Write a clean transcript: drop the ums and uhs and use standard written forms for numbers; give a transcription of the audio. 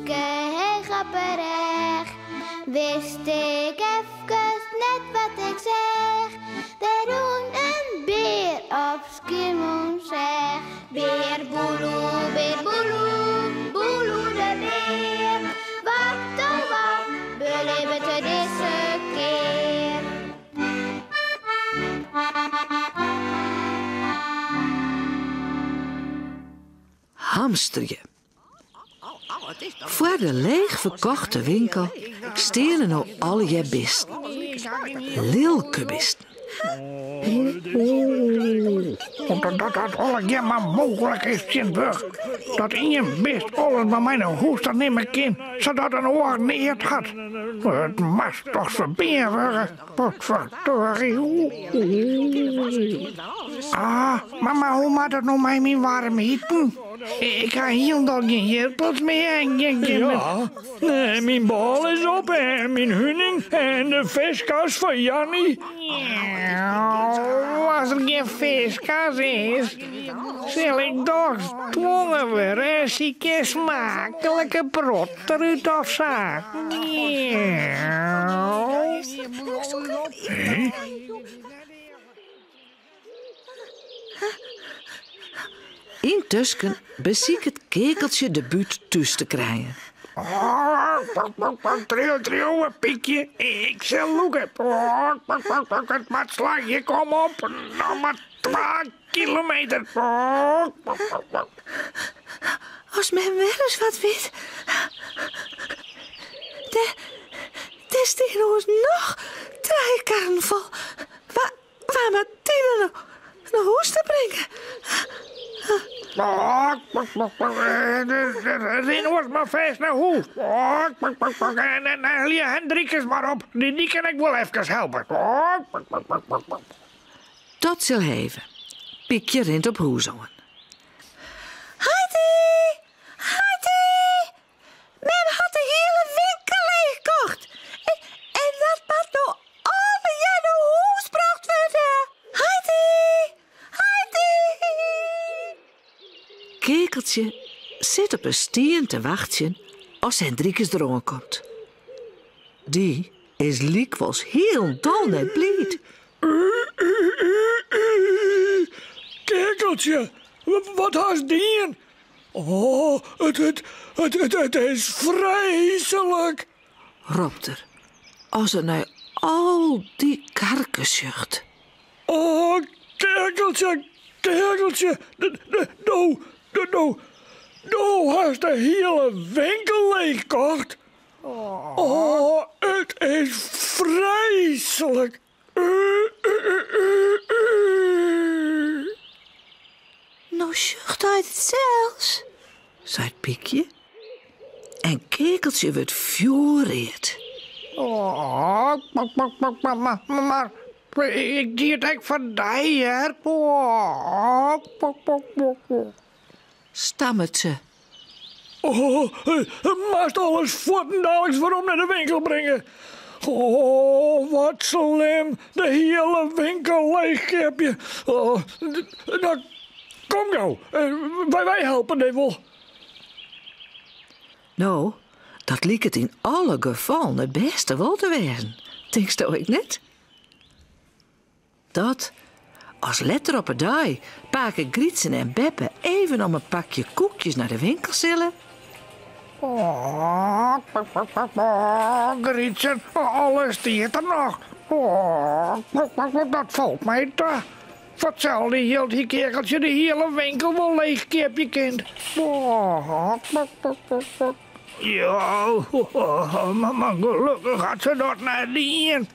heel grapperig. Wist ik even net wat ik zeg. Daar doen een beer op skimoen zeg. Beer boeloe, boeloe de beer. Wat oh wat, beleven te deze keer. Hamsterje. Voor de leeg verkochte winkel stenen nou alle je bisten. Lilkebisten. Dat alles maar mogelijk is, Sint-Burg. Dat één best alles bij mijn hoest dan nemen kan, zodat een oor neer gaat. Het mag toch verberen. Potverdorie. Maar hoe maakt het nou met mijn warme hieten? Ik ga helemaal geen jeppels meer. Ja, mijn bal is op en mijn hunning en de viskas van Jannie. Als er geen viskas is, zal ik toch dwongen worden als ik een smakelijke brot eruit afzaag. Intussen beziek het kekeltje de buurt thuis te krijgen. Trio, Piekje. Ik zal loeken. Het maatslagje, kom op. Nog maar 2 kilometer. Als men wel eens wat weet. Het is tegen ons nog 3 carnaval. Waar Martine naar huis te brengen. Ren ons maar vast naar huis. En haal je Hendrikus maar op. Die kan ik wel even helpen. Dat zal even. Piekje rent op huis aan. Heidi! Men had de hele winkel leeggekocht. En dat moet nou alle jaar naar huis gebracht worden. Heidi! Kekeltje zit op een stien te wachten als Hendrikus erom komt. Die is likwijls heel dol net blied. Kekeltje, wat haast die? Oh, het is vreselijk. Roept er, als er naar al die karken zucht. Oh, Kekeltje. Nou haast de hele winkel leeggekocht. Oh, het is vreselijk. Nou zucht hij het zelfs. Zei Piekje. En Kekeltje wordt fjoreerd. Maar ik zie het echt van die, hè. Stammert ze. Oh, maakt alles voortdaliks waarom naar de winkel brengen. Oh, wat slim. De hele winkel leeg heb je. Oh, nou, kom nou. Wij helpen dit wel. Nou, dat liek het in alle gevallen het beste wel te wezen. Denkst du ik net? Dat, als letter op een dag, pakken Grietsen en Beppe even om een pakje koekjes naar de winkel zullen. Grietsen, alles stiert er nog. Dat valt mij te. Hetzelfde hield die kekeltje de hele winkel wel leeg, kipje kind. Ja, maar gelukkig had ze dat naar die in.